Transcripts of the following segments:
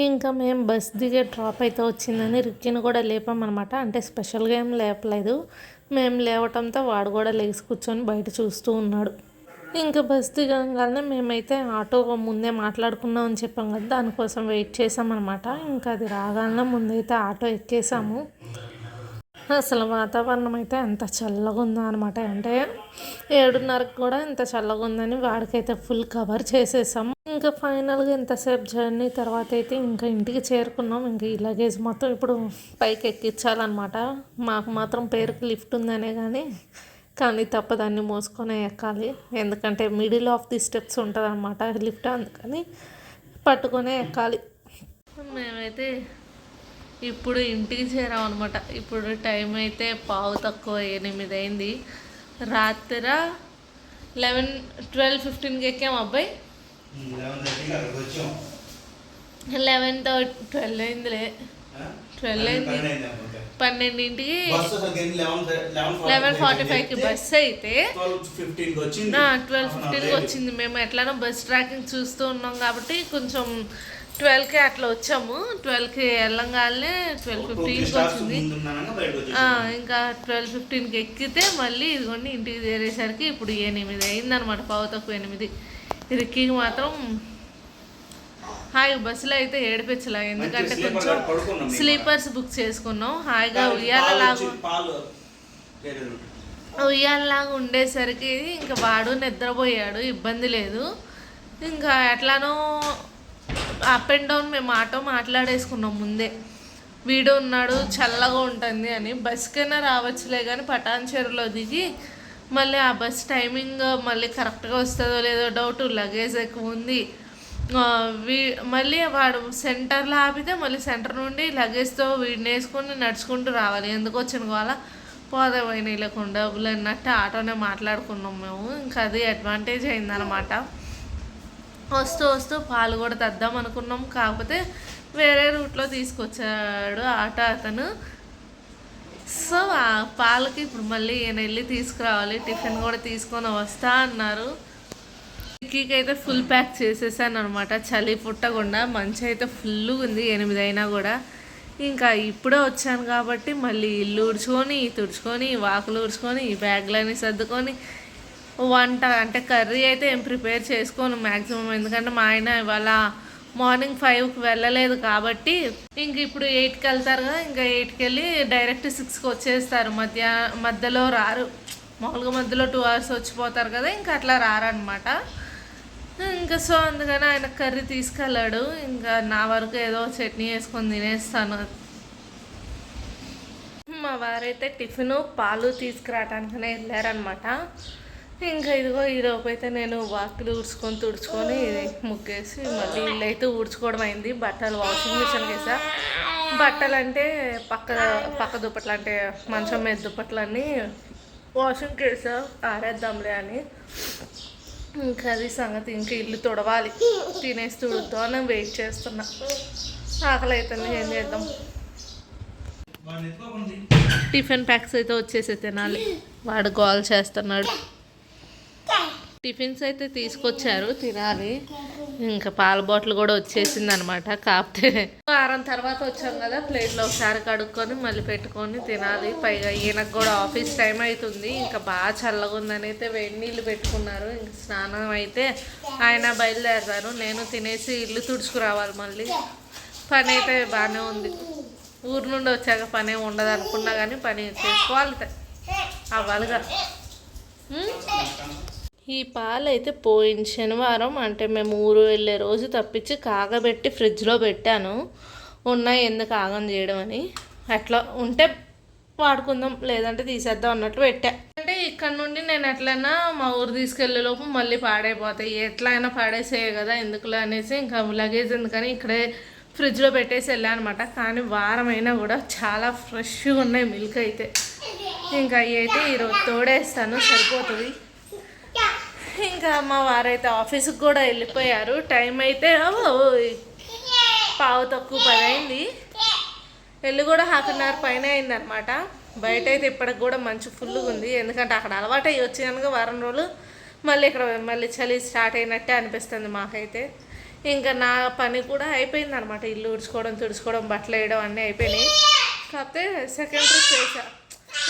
ఇంకా మేము బస్ దిగే డ్రాప్ అయితే వచ్చిందని రిక్కీని కూడా లేపామన్నమాట. అంటే స్పెషల్గా ఏం లేపలేదు, మేము లేవటంతో వాడు కూడా లేచి కూర్చొని బయట చూస్తూ ఉన్నాడు. ఇంకా బస్ దిగంగానే మేమైతే ఆటో ముందే మాట్లాడుకున్నాం అని చెప్పాం కదా, దానికోసం వెయిట్ చేసామన్నమాట. ఇంకా అది రాగానే ముందైతే ఆటో ఎక్కేసాము. అసలు వాతావరణం అయితే ఎంత చల్లగా ఉందో అనమాట. అంటే 7:30కి కూడా ఇంత చల్లగా ఉందని వాడికైతే ఫుల్ కవర్ చేసేసాం. ఇంకా ఫైనల్గా ఎంతసేపు జర్నీ తర్వాత అయితే ఇంకా ఇంటికి చేరుకున్నాం. ఇంకా ఈ లగేజ్ మొత్తం ఇప్పుడు పైకి ఎక్కించాలన్నమాట. మాకు మాత్రం పేరుకి లిఫ్ట్ ఉందనే కానీ తప్పదాన్ని మోసుకొని ఎక్కాలి. ఎందుకంటే మిడిల్ ఆఫ్ ది స్టెప్స్ ఉంటుంది అనమాట లిఫ్ట్, అందుకని పట్టుకొనే ఎక్కాలి. మేమైతే ఇప్పుడు ఇంటికి చేరామన్నమాట. ఇప్పుడు టైం అయితే 8:15 అయింది. రాత్రి 12:15కి ఎక్కాము అబ్బాయి. 12 అయిందిలే, 12 అయింది. 12ంటికి 11:45కి బస్సు అయితే 12:15కి వచ్చింది. మేము ఎట్లానో బస్ ట్రాకింగ్ చూస్తూ ఉన్నాం కాబట్టి కొంచెం 12కి అట్లా వచ్చాము. 12కి వెళ్ళంగానే 12:15కి వచ్చింది. ఇంకా 12:15కి ఎక్కితే మళ్ళీ ఇదిగోండి ఇంటికి చేరేసరికి ఇప్పుడు 8 అయిందనమాట, 8:15. రిక్కీకి మాత్రం హాయిగా బస్సులో అయితే ఏడిపించలే, ఎందుకంటే కొంచెం స్లీపర్స్ బుక్ చేసుకున్నాం. హాయిగా ఉయ్యాలలాగా ఉండేసరికి ఇంకా వాడు నిద్రపోయాడు, ఇబ్బంది లేదు. ఇంకా ఎట్లానో అప్ అండ్ డౌన్ మేము ఆటో మాట్లాడేసుకున్నాం ముందే. వీడు ఉన్నాడు చల్లగా ఉంటుంది అని, బస్కైనా రావచ్చులే కానీ పటాన్చెరులో దిగి మళ్ళీ ఆ బస్ టైమింగ్ మళ్ళీ కరెక్ట్గా వస్తుందో లేదో డౌట్, లగేజ్ ఎక్కువ ఉంది. మళ్ళీ వాడు సెంటర్లో ఆపితే మళ్ళీ సెంటర్ నుండి లగేజ్తో వీడిని వేసుకొని నడుచుకుంటూ రావాలి. ఎందుకు వచ్చిన వాళ్ళ పోదామైనా లేకుండా డబ్బులు అన్నట్టు ఆటోనే మాట్లాడుకున్నాం మేము. ఇంకా అది అడ్వాంటేజ్ అయిందనమాట. వస్తూ వస్తూ పాలు కూడా తెద్దాం అనుకున్నాం, కాకపోతే వేరే రూట్లో తీసుకొచ్చాడు ఆటో అతను. సో ఆ పాలకి ఇప్పుడు మళ్ళీ ఈయన వెళ్ళి తీసుకురావాలి, టిఫిన్ కూడా తీసుకొని వస్తా అన్నారు. రిక్కీకి అయితే ఫుల్ ప్యాక్ చేసేసాను అనమాట, చలి పుట్టకుండా. మంచి అయితే ఫుల్ ఉంది 8 అయినా కూడా. ఇంకా ఇప్పుడే వచ్చాను కాబట్టి మళ్ళీ ఇల్లు ఊడ్చుకొని తుడుచుకొని వాకులు ఊడ్చుకొని ఈ బ్యాగ్లని సర్దుకొని వంట అంటే కర్రీ అయితే ఏం ప్రిపేర్ చేసుకోను మ్యాక్సిమం, ఎందుకంటే మా ఆయన ఇవాళ మార్నింగ్ 5కి వెళ్ళలేదు కాబట్టి ఇంక ఇప్పుడు 8కి వెళ్తారు కదా, ఇంకా 8కి వెళ్ళి డైరెక్ట్ 6కి వచ్చేస్తారు. మధ్యలో రారు, మామూలుగా మధ్యలో 2 hours వచ్చిపోతారు కదా, ఇంకా అట్లా రారనమాట. ఇంకా సో అందుకని ఆయన కర్రీ తీసుకెళ్ళాడు. ఇంకా నా వరకు ఏదో చట్నీ వేసుకొని తినేస్తాను. మా వారైతే టిఫిను పాలు తీసుకురావడానికనే వెళ్ళారనమాట. ఇంకా ఇదిగో ఈలోపు అయితే నేను వాకిలు ఊడ్చుకొని తుడుచుకొని ముగ్గేసి మళ్ళీ ఇల్లు అయితే ఊడ్చుకోవడం అయింది. బట్టలు వాషింగ్ మిషన్కి వేసా. బట్టలు అంటే పక్క దుప్పట్లు అంటే మంచం మీద దుప్పట్లన్నీ వాషింగ్కి వేసా, ఆరేద్దాంలే అని. ఇంకా అది సంగతి. ఇంకా ఇల్లు తుడవాలి, తినేసి తుడుతో నేను వెయిట్ చేస్తున్నా. ఆకలి అవుతుంది, ఏం చేద్దాం. టిఫిన్ ప్యాక్స్ అయితే వచ్చేసి తినాలి. వాడు గోల్ చేస్తున్నాడు. టిఫిన్స్ అయితే తీసుకొచ్చారు, తినాలి. ఇంకా పాల బాటిల్ కూడా వచ్చేసింది అనమాట. కాకపోతే వారం తర్వాత వచ్చాం కదా, ప్లేట్లో ఒకసారి కడుక్కొని మళ్ళీ పెట్టుకొని తినాలి. పైగా ఈయనకు కూడా ఆఫీస్ టైం అవుతుంది. ఇంకా బాగా చల్లగా ఉందని అయితే వేడి నీళ్ళు పెట్టుకున్నారు. ఇంక స్నానం అయితే ఆయన బయలుదేరారు. నేను తినేసి ఇల్లు తుడుచుకురావాలి. మళ్ళీ పని అయితే బాగానే ఉంది. ఊరు నుండి వచ్చాక పని ఉండదు అనుకున్నా కానీ పని చేసుకోవాలి, అవ్వాలిగా. ఈ పాలు అయితే పోయిన శనివారం అంటే మేము ఊరు వెళ్ళే రోజు తప్పించి కాగబెట్టి ఫ్రిడ్జ్లో పెట్టాను. ఉన్నాయి ఎందుకు ఆగం చేయడం అని, అట్లా ఉంటే వాడుకుందాం లేదంటే తీసేద్దాం అన్నట్లు పెట్టా. అంటే ఇక్కడ నుండి నేను ఎట్లయినా మా ఊరు తీసుకెళ్ళే లోపు మళ్ళీ పాడైపోతాయి, ఎట్లయినా పాడేసేయే కదా ఎందుకులే అనేసి ఇంకా లగేజ్ ఎందుకని ఇక్కడే ఫ్రిడ్జ్లో పెట్టేసి వెళ్ళాను అనమాట. కానీ వారం అయినా కూడా చాలా ఫ్రెష్గా ఉన్నాయి మిల్క్ అయితే. ఇంకా అవి అయితే ఈరోజు తోడేస్తాను, సరిపోతుంది. ఇంకా మా వారైతే ఆఫీస్కి కూడా వెళ్ళిపోయారు. టైం అయితే 9:45 అయింది. వెళ్ళి కూడా 1/2 hour పైన అయిందనమాట. బయట అయితే ఇప్పటికి కూడా మంచి ఫుల్గా ఉంది, ఎందుకంటే అక్కడ అలవాటు అయ్యి వచ్చి కనుక వారం రోజులు మళ్ళీ ఇక్కడ మళ్ళీ చలి స్టార్ట్ అయినట్టే అనిపిస్తుంది మాకైతే. ఇంకా నా పని కూడా అయిపోయింది అనమాట. ఇల్లు తుడుచుకోవడం బట్టలు వేయడం అన్నీ అయిపోయినాయి. కాకపోతే సెకండ్ ట్రిప్ వేసా.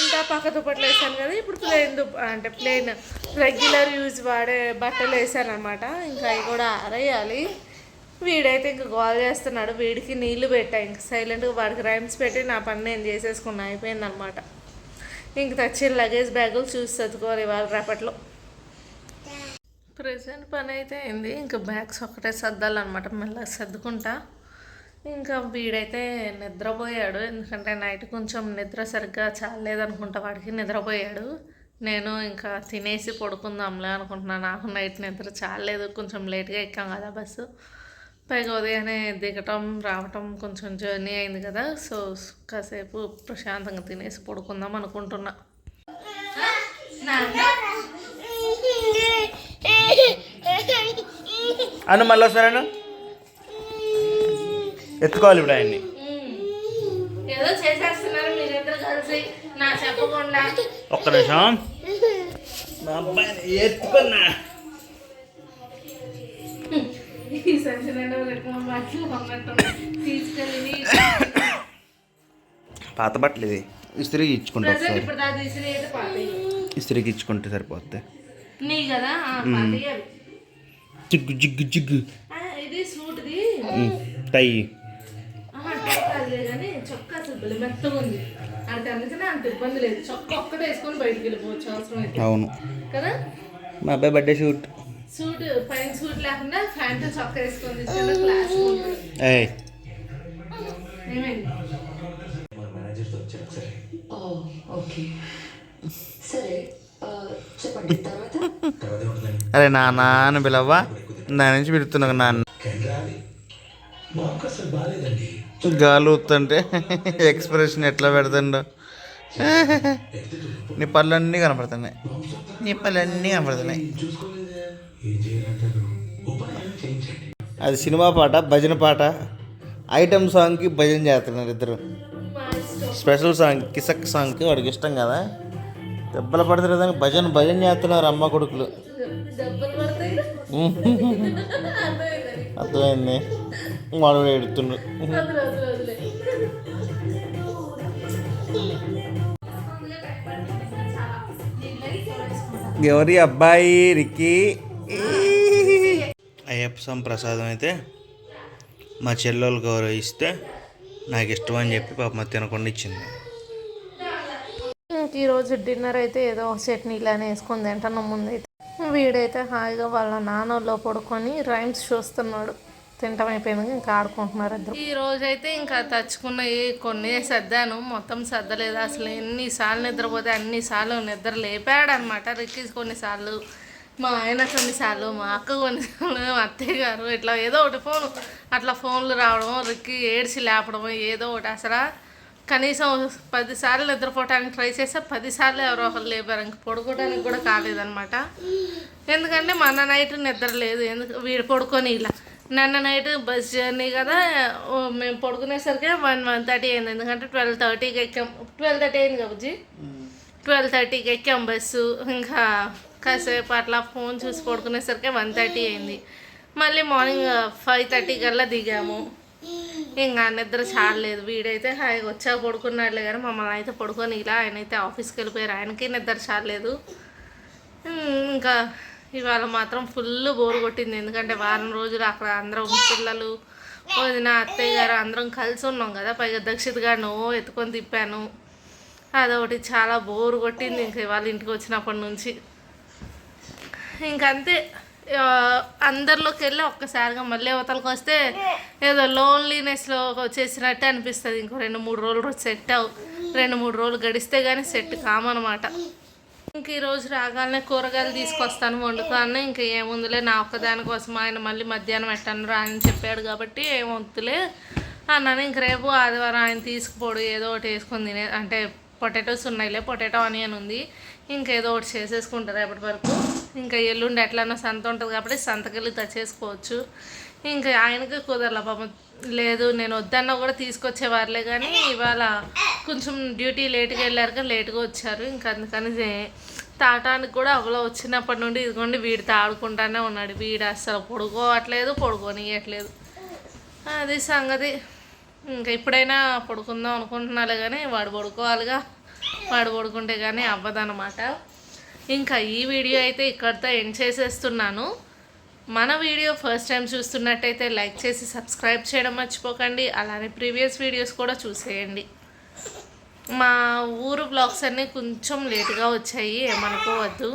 ఇంకా పక్క దుప్పట్లు వేసాను కదా, ఇప్పుడు ప్లెయిన్ రెగ్యులర్ యూజ్ వాడే బట్టలు వేసాను అనమాట. ఇంకా అవి కూడా ఆరేయాలి. వీడైతే ఇంకా గోల్ చేస్తున్నాడు. వీడికి నీళ్లు పెట్టా, ఇంకా సైలెంట్గా వాడికి రైమ్స్ పెట్టి నా పని నేను చేసేసుకున్నా, అయిపోయిందనమాట. ఇంక తెచ్చిన లగేజ్ బ్యాగులు చూసి చదువుకోవాలి ఇవాళ రేపట్లో. ప్రెజెంట్ పని అయితే అయింది. ఇంకా బ్యాగ్స్ ఒకటే సర్దాలన్నమాట, మెల్లగా సర్దుకుంటా. ఇంకా వీడైతే నిద్రపోయాడు, ఎందుకంటే నైట్ కొంచెం నిద్ర సరిగ్గా చాలేదనుకుంటా వాడికి. నిద్రపోయాడు. నేను ఇంకా తినేసి పడుకుందాంలే అనుకుంటున్నాను. నాకు నైట్ నిద్ర చాలేదు, కొంచెం లేట్గా ఎక్కాం కదా బస్సు. పైగా ఉదయాన్నే దిగటం రావటం కొంచెం జర్నీ అయింది కదా, సో కాసేపు ప్రశాంతంగా తినేసి పడుకుందాం అనుకుంటున్నా. అన్న మళ్ళీ వస్తారన్న ఎత్తుకోవాలి ఇప్పుడు ఆయన్ని. ఏదో చేసేస్తున్నారు మీరిద్దరు కలిసి నా చెప్పకుండా. ఒక్క నిమిషం, మా అబ్బాయిని ఎత్తుకున్నా. పాత బట్టలు ఇది ఇస్త్రీకి ఇచ్చుకుంటా, ఇస్త్రీకి ఇచ్చుకుంటే సరిపోద్ది. జిగ్గు జిగ్గు జిగ్గు ఇది సూట్ది టై కానీ చొక్కా అసలు మెత్తగా ఉంది. అంటే అందుకనే అంత ఇబ్బంది లేదు. చొక్కా ఒక్కటే వేసుకొని బయటకు వెళ్ళిపోవచ్చు అవసరం అయితే. అవును కదా, మా అబ్బాయి బర్త్డే షూట్ పైన సూట్ లేకుండా ప్యాంట్ చొక్కా వేసుకొని క్లాస్ ఏమైంది. అరే నాన్న అని పిలవ్వా, దాని నుంచి పిలుతున్నా నాన్న. గాలి ఊతుంటే ఎక్స్ప్రెషన్ ఎట్లా పెడుతుండో. నీ పళ్ళన్నీ కనపడుతున్నాయి, అది సినిమా పాట, భజన పాట. ఐటమ్ సాంగ్కి భజన చేస్తున్నారు ఇద్దరు. స్పెషల్ సాంగ్ కిసక్ సాంగ్కి వాడికి ఇష్టం కదా, దెబ్బలు పడుతుంది దానికి భజన చేస్తున్నారు అమ్మ కొడుకులు. అర్థమైంది, వాడు ఎడుతుండ్రు. ఎవరి అబ్బాయి రిక్కీ. అయ్యప్ప స్వామి ప్రసాదం అయితే మా చెల్లెళ్ళు గౌరవిస్తే నాకు ఇష్టం అని చెప్పి పాప తినకుండా ఇచ్చింది. ఈరోజు డిన్నర్ అయితే ఏదో చట్నీ ఇలానే వేసుకొని తింటాను. ముందైతే వీడైతే హాయిగా వాళ్ళ నాన్నలో పడుకొని రైమ్స్ చూస్తున్నాడు. తింటం అయిపోయింది, ఇంకా ఆడుకుంటున్నారు ఇద్దరు. ఈ రోజైతే ఇంకా తెచ్చుకున్నవి కొన్ని సర్దాను, మొత్తం సర్దలేదు. అసలు ఎన్నిసార్లు నిద్రపోతే అన్నిసార్లు నిద్ర లేపాడు అనమాట. రిక్కీ కొన్నిసార్లు, మా ఆయన కొన్నిసార్లు, మా అక్క కొన్నిసార్లు, మా అత్తయ్య గారు, ఇట్లా ఏదో ఒకటి ఫోన్లు రావడం, రిక్కీ ఏడ్చి లేపడం, ఏదో ఒకటి. అసలు కనీసం 10 సార్లు నిద్రపోవడానికి ట్రై చేస్తే 10 సార్లు ఎవరో ఒకరు లేపారు. ఇంక పడుకోవడానికి కూడా కాలేదనమాట. ఎందుకంటే మన నైట్ నిద్ర లేదు, వీడు పడుకొని ఇలా. నిన్న నైట్ బస్ జర్నీ కదా, మేము పడుకునేసరికి 1:30 అయింది. ఎందుకంటే 12:30కి ఎక్కాం. 12:30 అయింది కాబట్టి 12:30కి ఎక్కాం బస్సు. ఇంకా కాసేపు అట్లా ఫోన్ చూసి పడుకునేసరికి 1:30 అయింది. మళ్ళీ మార్నింగ్ 5:30 కల్లా దిగాము. ఇంకా నిద్ర చాలలేదు. వీడైతే హాయిగా వచ్చాక పడుకున్నాడులే కానీ మమ్మల్ని అయితే పడుకొని ఇలా. ఆయన అయితే ఆఫీస్కి వెళ్ళిపోయారు, ఆయనకి నిద్ర చాలలేదు. ఇంకా ఇవాళ మాత్రం ఫుల్ బోర్ కొట్టింది. ఎందుకంటే వారం రోజులు అక్కడ అందరం పిల్లలు, వదిన, అత్తయ్య గారు అందరం కలిసి ఉన్నాం కదా. పైగా దక్షిత్ గారిని ఎత్తుకొని తిప్పాను, అదొకటి చాలా బోర్ కొట్టింది. ఇంకా ఇవాళ ఇంటికి వచ్చినప్పటి నుంచి ఇంకంతే. అందరిలోకి వెళ్ళి ఒక్కసారిగా మళ్ళీ అవతలకి వస్తే ఏదో లోన్లీనెస్లో వచ్చేసినట్టే అనిపిస్తుంది. ఇంకో 2-3 రోజులు సెట్ అవు, 2-3 రోజులు గడిస్తే కానీ సెట్ కామన్నమాట. ఇంక ఈరోజు రాగానే కూరగాయలు తీసుకొస్తాను వండుతాను. ఇంక ఏముందులే నా ఒక్కదానికోసం, ఆయన మళ్ళీ మధ్యాహ్నం ఎట్టను రా అని చెప్పాడు కాబట్టి ఏమొద్దులే అన్నాను. ఇంక రేపు ఆదివారం ఆయన తీసుకుపోడు, ఏదో ఒకటి వేసుకొని తినే. అంటే పొటాటోస్ ఉన్నాయిలే, పొటాటో ఆనియన్ ఉంది, ఇంకేదో ఒకటి చేసేసుకుంటారు రేపటి వరకు. ఇంకా ఎల్లుండి ఎట్లన్నా సంత ఉంటుంది కాబట్టి సంతకెళ్ళి తెచ్చేసుకోవచ్చు. ఇంకా ఆయనకి కుదరలా పాపం. లేదు నేను వద్దన్నా కూడా తీసుకొచ్చేవారులే, కానీ ఇవాళ కొంచెం డ్యూటీ లేట్గా వెళ్ళారు, లేట్గా వచ్చారు. ఇంకా అందుకని తాటానికి కూడా అవలో వచ్చినప్పటి నుండి ఇదిగోండి వీడితో ఆడుకుంటానే ఉన్నాడు. వీడు అసలు పడుకోనియట్లేదు. అది సంగతి. ఇంకా ఇప్పుడైనా పడుకుందాం అనుకుంటున్నాలే కానీ వాడు పడుకోవాలిగా. వాడు పడుకుంటే కానీ అవ్వదన్నమాట. ఇంకా ఈ వీడియో అయితే ఇక్కడితో ఎండ్ చేసేస్తున్నాను. మన వీడియో ఫస్ట్ టైం చూస్తున్నట్టయితే లైక్ చేసి సబ్స్క్రైబ్ చేయడం మర్చిపోకండి. అలానే ప్రీవియస్ వీడియోస్ కూడా చూసేయండి. మా ఊరు బ్లాగ్స్ అన్నీ కొంచెం లేట్గా వచ్చాయి, ఏమనుకోవద్దు.